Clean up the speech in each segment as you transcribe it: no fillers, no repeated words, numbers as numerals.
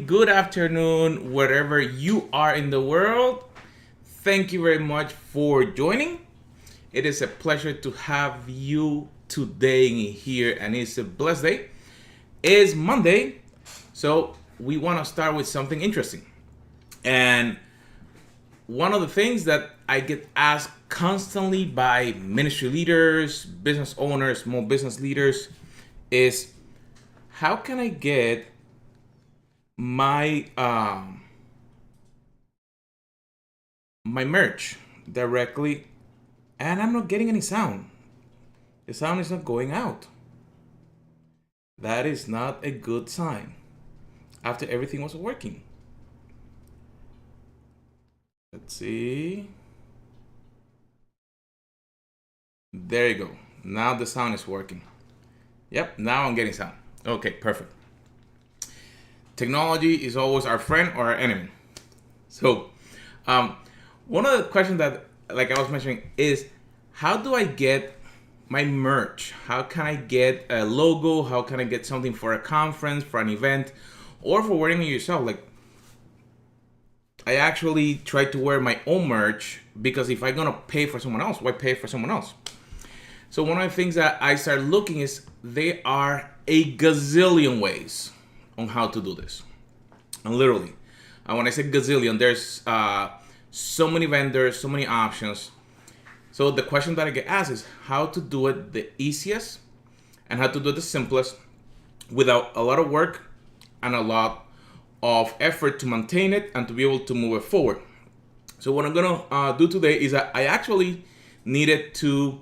good afternoon, wherever you are in the world. Thank you very much for joining. It is a pleasure to have you today here, and it's a blessed day. It's Monday, so we want to start with something interesting. And one of the things that I get asked constantly by ministry leaders, business owners, small business leaders is how can I get my my merch directly, and I'm not getting any sound. The sound is not going out. That is not a good sign after everything was working. Let's see. There you go. Now the sound is working. Yep, now I'm getting sound. Okay, perfect. Technology is always our friend or our enemy. So, one of the questions that, like I was mentioning, is how do I get my merch? How can I get a logo? How can I get something for a conference, for an event, or for wearing it yourself? Like, I actually try to wear my own merch because if I'm gonna pay for someone else, why pay for someone else? So one of the things that I started looking is there are a gazillion ways on how to do this. And literally, when I say gazillion, there's so many vendors, so many options. So the question that I get asked is how to do it the easiest and how to do it the simplest without a lot of work and a lot of effort to maintain it and to be able to move it forward. So what I'm gonna do today is that I actually needed to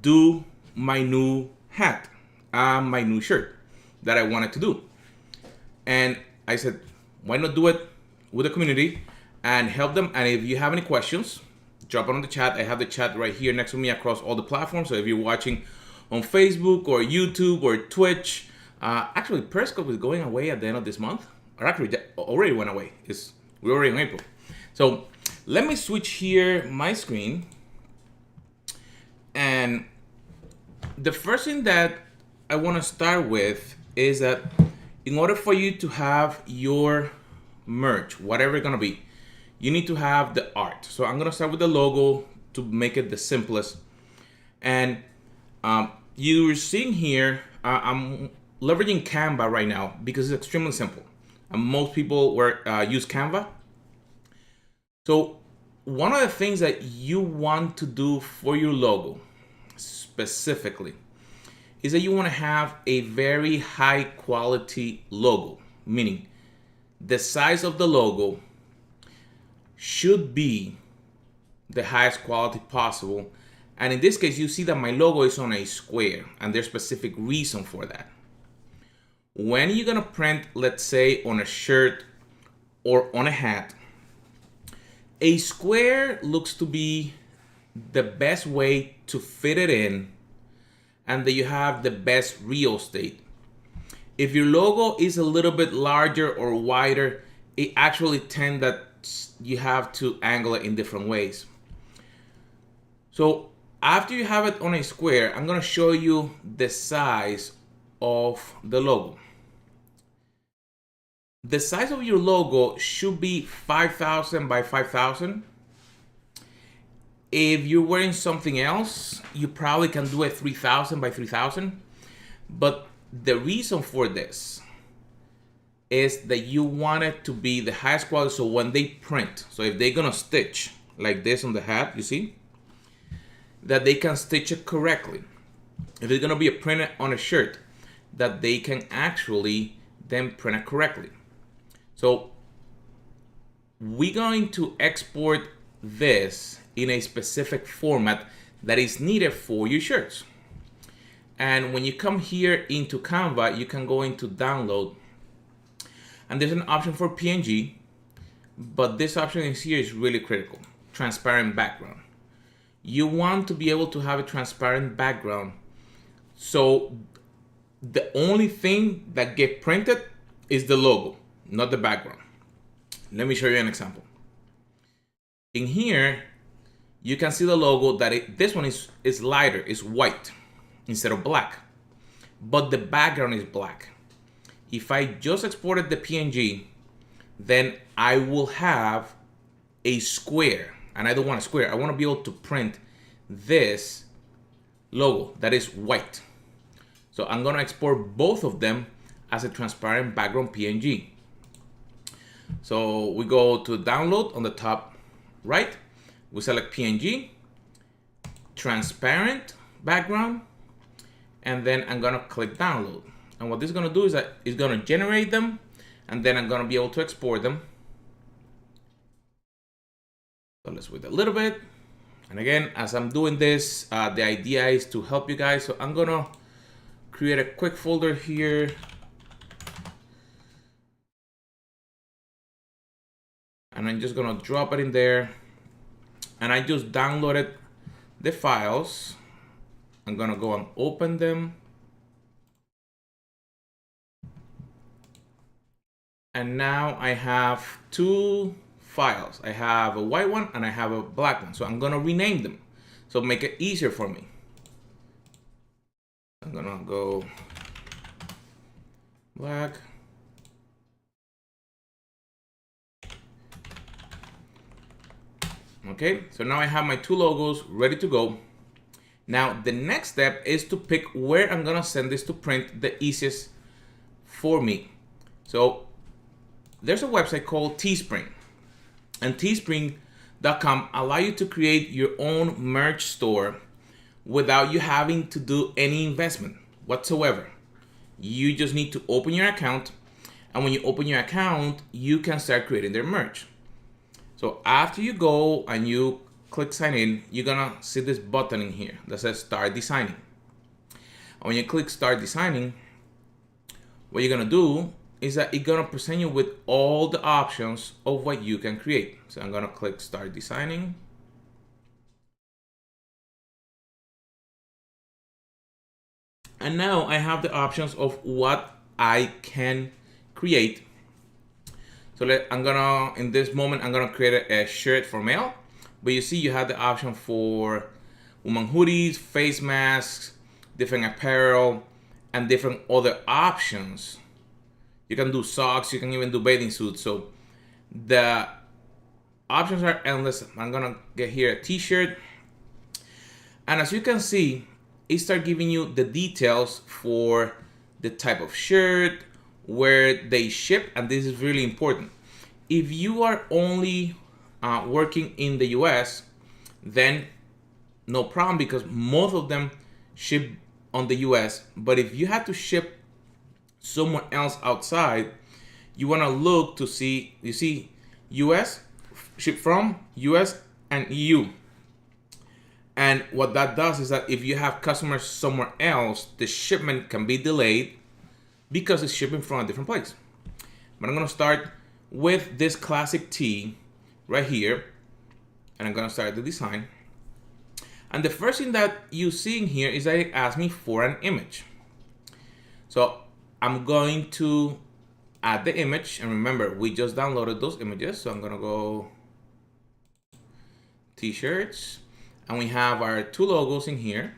do my new hat, my new shirt that I wanted to do. And I said, why not do it with the community and help them? And if you have any questions, drop it on the chat. I have the chat right here next to me across all the platforms. So if you're watching on Facebook or YouTube or Twitch, actually Periscope is going away at the end of this month. Or actually that already went away. We're already in April. So let me switch here my screen. And the first thing that I want to start with is that in order for you to have your merch, whatever it's going to be, you need to have the art. So I'm going to start with the logo to make it the simplest. And you're seeing here, I'm leveraging Canva right now because it's extremely simple. And most people use Canva. So one of the things that you want to do for your logo specifically is that you want to have a very high quality logo, meaning the size of the logo should be the highest quality possible. And in this case, you see that my logo is on a square, and there's specific reason for that. When you're gonna print, let's say on a shirt or on a hat, a square looks to be the best way to fit it in and that you have the best real estate. If your logo is a little bit larger or wider, it actually tends that you have to angle it in different ways. So after you have it on a square, I'm going to show you the size of the logo. The size of your logo should be 5,000 by 5,000. If you're wearing something else, you probably can do it 3,000 by 3,000. But the reason for this is that you want it to be the highest quality. So when they print, so if they're gonna stitch like this on the hat, you see, that they can stitch it correctly. If it's gonna be a print on a shirt, that they can actually then print it correctly. So we're going to export this in a specific format that is needed for your shirts. And when you come here into Canva, you can go into download, and there's an option for PNG, but this option here is really critical: transparent background. You want to be able to have a transparent background, so the only thing that get printed is the logo, not the background. Let me show you an example. In here, you can see the logo that this one is lighter, is white instead of black, but the background is black. if I just exported the PNG, then I will have a square, and I don't want a square. I want to be able to print this logo that is white. So I'm going to export both of them as a transparent background PNG. So we go to download on the top right, we select PNG, transparent background, and then I'm gonna click download. And what this is gonna do is that it's gonna generate them, and then I'm gonna be able to export them. So let's wait a little bit. And again, as I'm doing this, the idea is to help you guys. So I'm gonna create a quick folder here. And I'm just gonna drop it in there. And I just downloaded the files. I'm gonna go and open them. And now I have two files. I have a white one and I have a black one. So I'm gonna rename them. So make it easier for me. I'm gonna go black. Okay, so now I have my two logos ready to go. Now the next step is to pick where I'm gonna send this to print the easiest for me. So there's a website called Teespring, and teespring.com allow you to create your own merch store without you having to do any investment whatsoever. You just need to open your account, and when you open your account, you can start creating their merch. So after you go and you click sign in, you're gonna see this button in here that says start designing. And when you click start designing, what you're gonna do is that it's gonna present you with all the options of what you can create. So I'm gonna click start designing. And now I have the options of what I can create. So in this moment, I'm gonna create a shirt for male, but you see you have the option for woman hoodies, face masks, different apparel, and different other options. You can do socks, you can even do bathing suits. So the options are endless. I'm gonna get here a t-shirt. And as you can see, it starts giving you the details for the type of shirt, where they ship, and this is really important. If you are only working in the US, then no problem, because most of them ship on the US. But if you have to ship somewhere else outside, you want to look to see, you see US, ship from US and EU. And what that does is that if you have customers somewhere else, the shipment can be delayed because it's shipping from a different place. But I'm gonna start with this classic tee right here, and I'm gonna start the design. And the first thing that you see in here is that it asks me for an image. So I'm going to add the image, and remember, we just downloaded those images. So I'm gonna go t-shirts, and we have our two logos in here.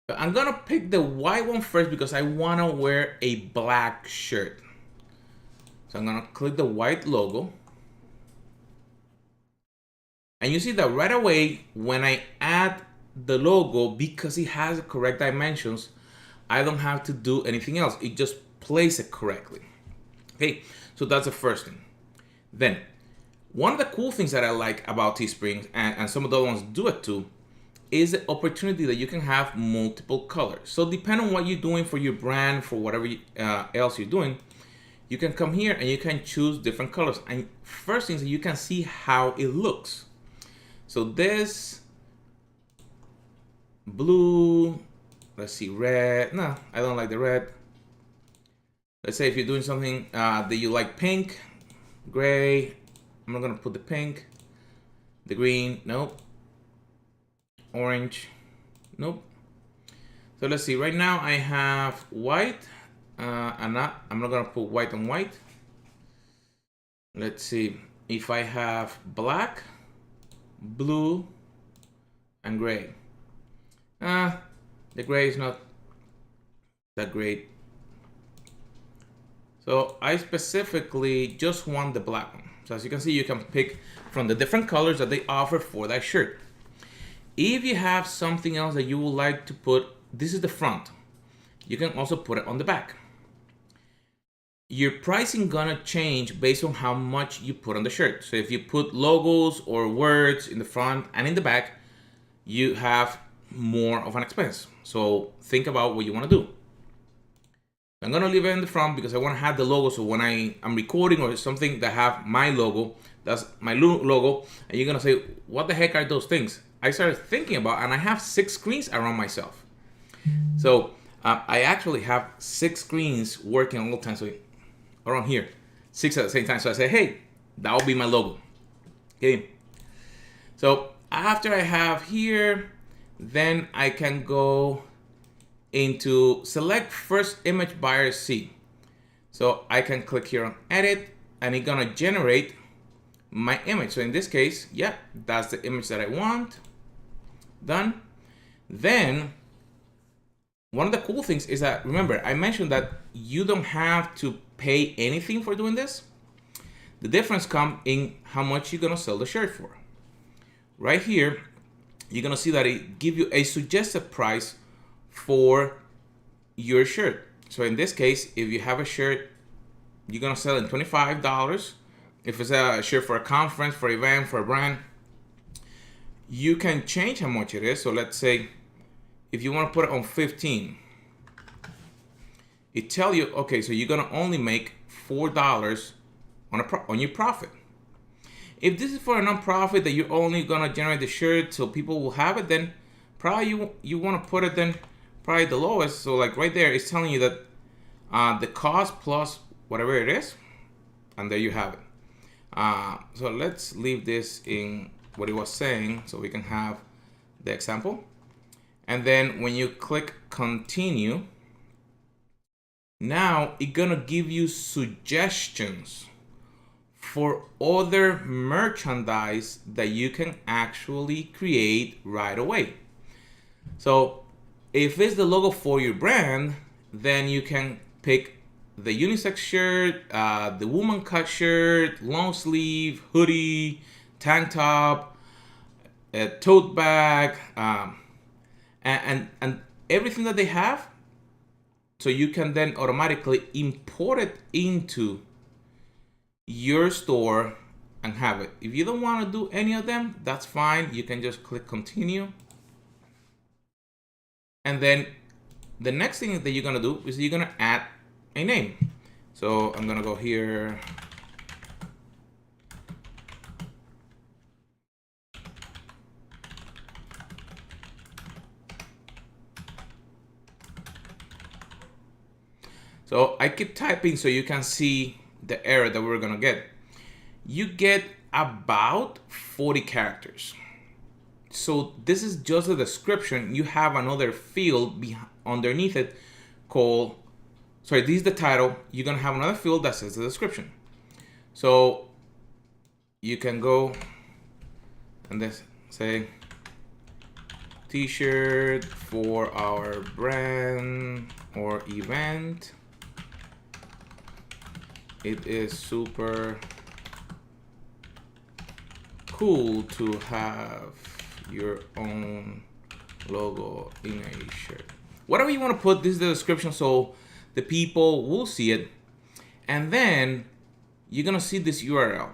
I'm gonna pick the white one first because I wanna wear a black shirt. So I'm gonna click the white logo. And you see that right away, when I add the logo, because it has the correct dimensions, I don't have to do anything else. It just plays it correctly. Okay, so that's the first thing. Then, one of the cool things that I like about Teespring, and some of the other ones do it too, is the opportunity that you can have multiple colors. So depending on what you're doing for your brand, for whatever else you're doing, you can come here and you can choose different colors. And first thing is that you can see how it looks. So this blue, let's see, red. No, I don't like the red. Let's say if you're doing something that you like, pink, gray. I'm not gonna put the pink, the green, nope. Orange, nope. So let's see, right now I have white, I'm not gonna put white on white. Let's see, if I have black, blue, and gray. The gray is not that great. So I specifically just want the black one. So as you can see, you can pick from the different colors that they offer for that shirt. If you have something else that you would like to put, this is the front. You can also put it on the back. Your pricing gonna change based on how much you put on the shirt. So if you put logos or words in the front and in the back, you have more of an expense. So think about what you want to do. I'm gonna leave it in the front because I want to have the logo. So when I'm recording or something that have my logo, that's my logo, and you're gonna say, "What the heck are those things?" I started thinking about, and I have 6 screens around myself. So I actually have 6 screens working all the time. So around here, 6 at the same time. So I said, "Hey, that will be my logo." Okay. So after I have here, then I can go into select first image buyer C. So I can click here on edit and it's gonna generate my image. So in this case, yeah, that's the image that I want. Done. Then one of the cool things is that, remember, I mentioned that you don't have to pay anything for doing this. The difference comes in how much you're gonna sell the shirt for. Right here, you're gonna see that it gives you a suggested price for your shirt. So in this case, if you have a shirt, you're gonna sell it $25. If it's a shirt for a conference, for an event, for a brand, you can change how much it is. So let's say if you want to put it on 15, it tell you, okay, so you're gonna only make $4 on your profit. If this is for a non-profit that you're only gonna generate the shirt so people will have it, then probably you want to put it then probably the lowest. So like right there, it's telling you that the cost plus whatever it is, and there you have it. So let's leave this in what it was saying so we can have the example. And then when you click continue, now it's gonna give you suggestions for other merchandise that you can actually create right away. So if it's the logo for your brand, then you can pick the unisex shirt, the woman cut shirt, long sleeve, hoodie, tank top, a tote bag, and everything that they have. So you can then automatically import it into your store and have it. If you don't want to do any of them, that's fine. You can just click continue. And then the next thing that you're gonna do is you're gonna add a name. So I'm gonna go here. So I keep typing so you can see the error that we're gonna get. You get about 40 characters. So this is just a description. You have another field underneath it called, sorry, this is the title. You're gonna have another field that says the description. So you can go and this say t-shirt for our brand or event. It is super cool to have your own logo in a shirt. Whatever you want to put, this is the description so the people will see it. And then you're gonna see this URL.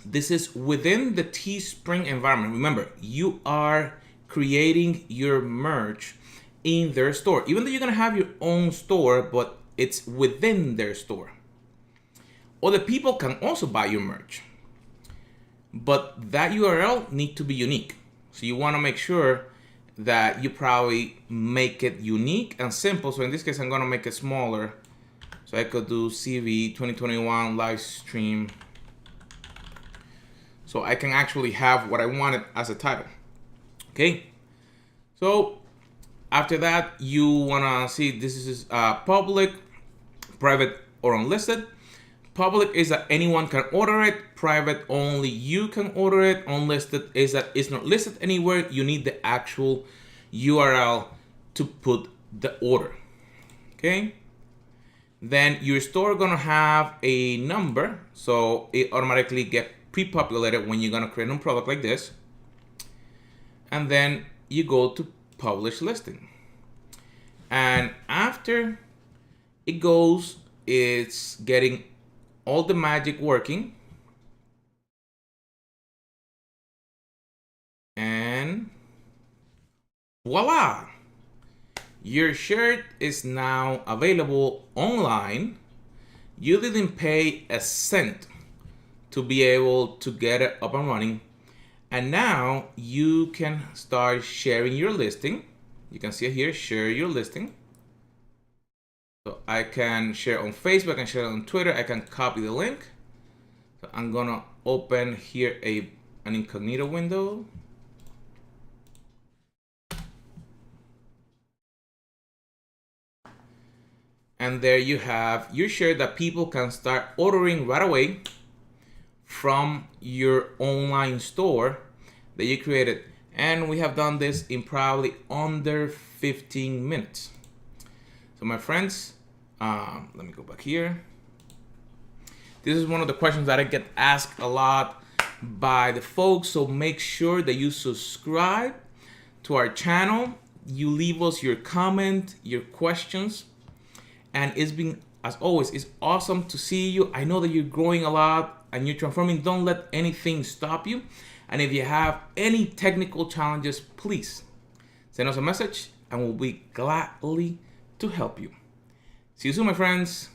This is within the Teespring environment. Remember, you are creating your merch in their store. Even though you're gonna have your own store, but it's within their store. Other people can also buy your merch, but that URL need to be unique. So you want to make sure that you probably make it unique and simple. So in this case, I'm going to make it smaller. So I could do CV 2021 live stream. So I can actually have what I wanted as a title. Okay. So after that, you want to see this is public, private, or unlisted. Public is that anyone can order it. Private, only you can order it. Unlisted is that it's not listed anywhere. You need the actual URL to put the order. Okay. then your store gonna have a number, so it automatically get pre-populated when you're gonna create a product like this. And then you go to publish listing. And after it goes, it's getting all the magic working. And voila! Your shirt is now available online. You didn't pay a cent to be able to get it up and running. And now you can start sharing your listing. You can see it here, share your listing. So I can share on Facebook, I can share on Twitter, I can copy the link. So I'm gonna open here an incognito window. And there you have your shirt that people can start ordering right away from your online store that you created. And we have done this in probably under 15 minutes. So my friends, let me go back here. This is one of the questions that I get asked a lot by the folks. So make sure that you subscribe to our channel. You leave us your comment, your questions. And it's been, as always, it's awesome to see you. I know that you're growing a lot and you're transforming. Don't let anything stop you. And if you have any technical challenges, please send us a message and we'll be gladly to help you. See you soon, my friends.